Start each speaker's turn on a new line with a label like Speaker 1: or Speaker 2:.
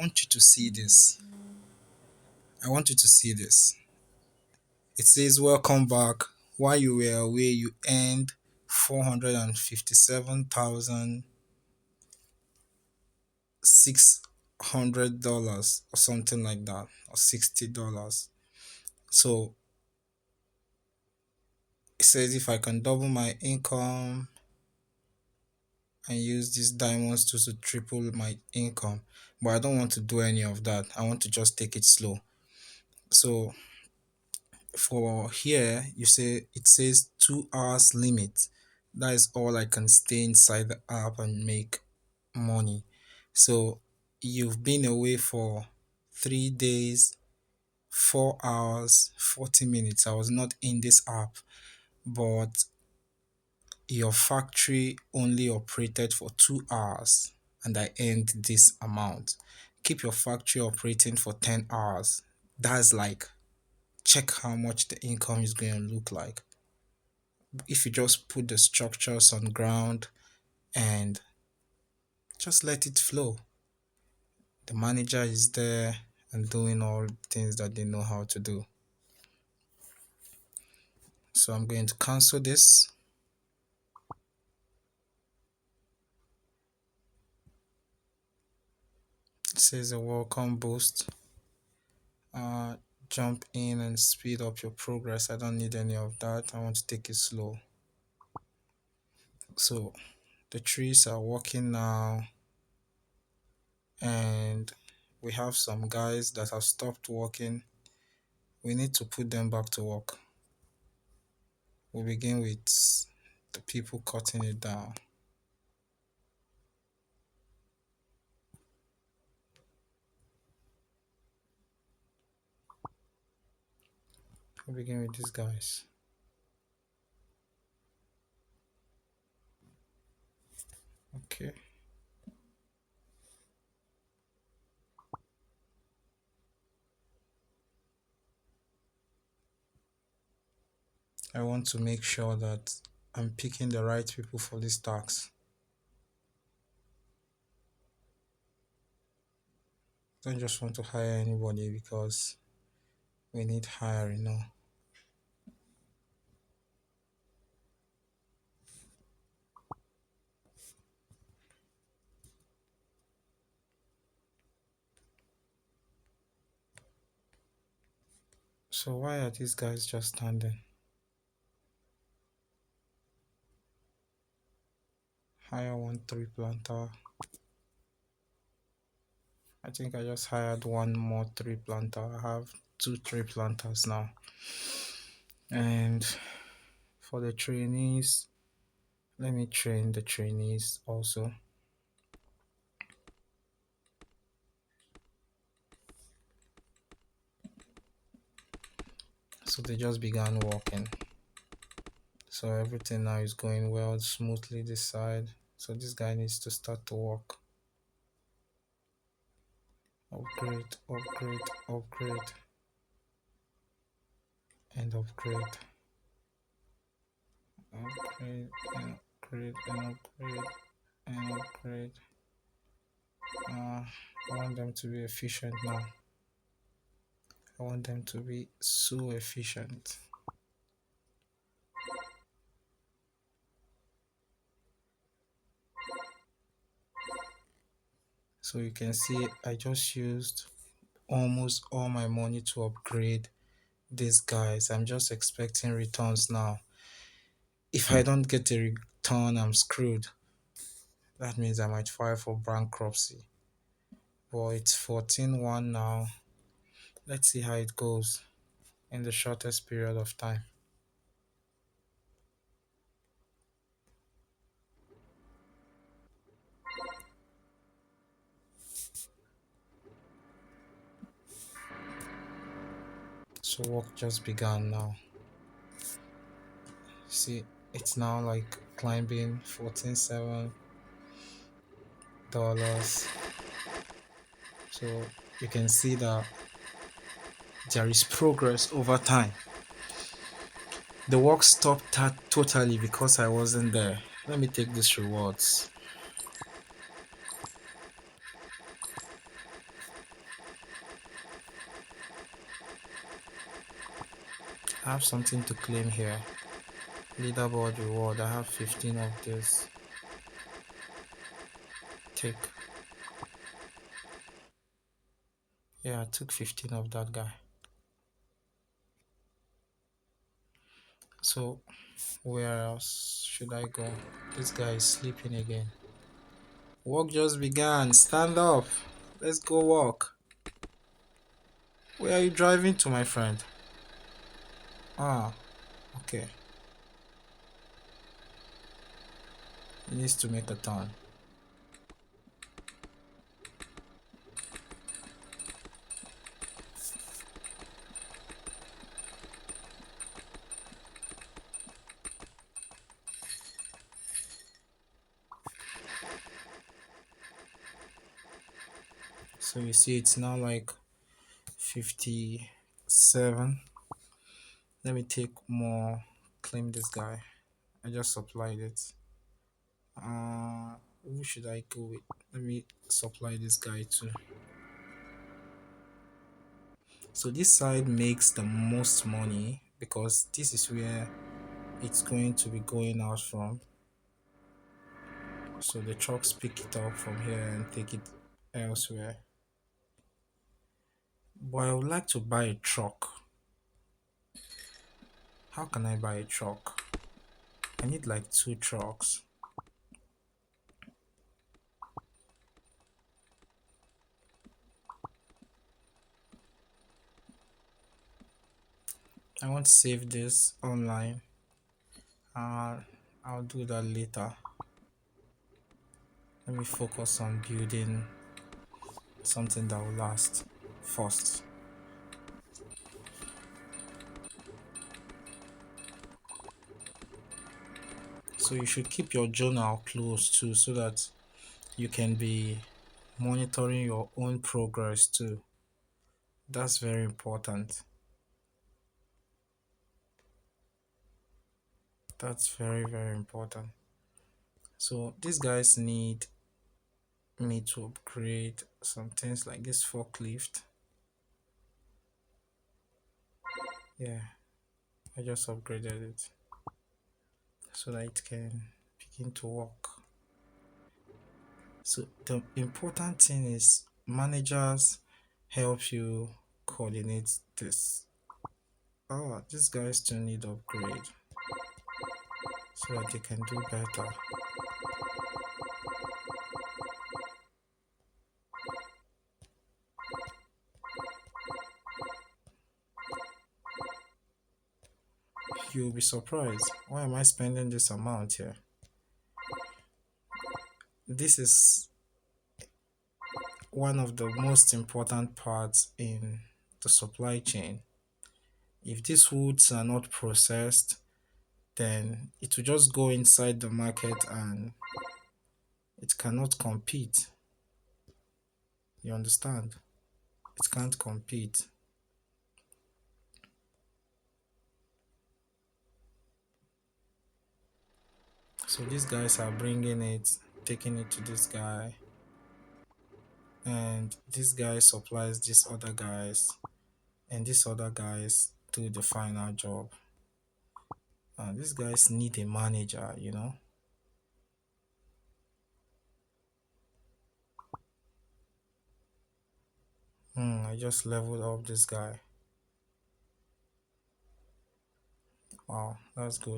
Speaker 1: want you to see this. I want you to see this. It says, welcome back. While you were away, you earned $457,600 or something like that, or $60. So it says if I can double my income and use these diamonds to triple my income. But I don't want to do any of that. I want to just take it slow. So for here, you say it says 2 hours limit. That is all I can stay inside the app and make money. So you've been away for 3 days, 4 hours, 40 minutes. I was not in this app, but your factory only operated for 2 hours and I earned this amount. Keep your factory operating for 10 hours. That's like, check how much the income is going to look like. If you just put the structures on ground and just let it flow. The manager is there and doing all the things that they know how to do. So I'm going to cancel this. It says a welcome boost. uh Jump in and speed up your progress. I don't need any of that. I want to take it slow. So the trees are working now, and we have some guys that have stopped working. We need to put them back to work. We begin with the people cutting it down. We begin with these guys. Okay. I want to make sure that I'm picking the right people for this tax. Don't just want to hire anybody because we need hiring now. So why are these guys just standing? Hire one tree planter. I think I just hired one more tree planter. I have two tree planters now. And for the trainees, let me train the trainees also. So they just began working. So everything now is going well smoothly this side. So this guy needs to start to work. Upgrade, upgrade, upgrade, and upgrade. Upgrade and upgrade and upgrade and upgrade. I want them to be efficient now. I want them to be so efficient. So you can see I just used almost all my money to upgrade these guys. I'm just expecting returns now. If I don't get a return, I'm screwed. That means I might file for bankruptcy. But it's 14-1 now. Let's see how it goes in the shortest period of time. So work just began now. See, it's now like climbing $14.7. So you can see that there is progress over time. The work stopped totally because I wasn't there. Let me take these rewards. I have something to claim here. Leaderboard reward. I have 15 of this. Take. Yeah, I took 15 of that guy. So, where else should I go? This guy is sleeping again. Work just began. Stand up. Let's go walk. Where are you driving to, my friend? Ah, okay. He needs to make a turn. So you see, it's now like 57. Let me take more. Claim this guy. I just supplied it. Who should I go with? Let me supply this guy too. So this side makes the most money because this is where it's going to be going out from. So the trucks pick it up from here and take it elsewhere. But I would like to buy a truck. How can I buy a truck? I need like two trucks. I want to save this online. Uh, I'll do that later. Let me focus on building something that will last first. So you should keep your journal close too so that you can be monitoring your own progress too. That's very important. That's very, very important. So these guys need me to upgrade some things like this forklift. Yeah, I just upgraded it so that it can begin to work. So the important thing is managers help you coordinate this. Oh, these guys still need upgrade so that they can do better. You'll be surprised. Why am I spending this amount here? This is one of the most important parts in the supply chain. If these woods are not processed, then it will just go inside the market and it cannot compete. You understand? It can't compete. So these guys are bringing it, taking it to this guy, and this guy supplies these other guys, and these other guys do the final job. These guys need a manager. I just leveled up this guy. Wow, that's good.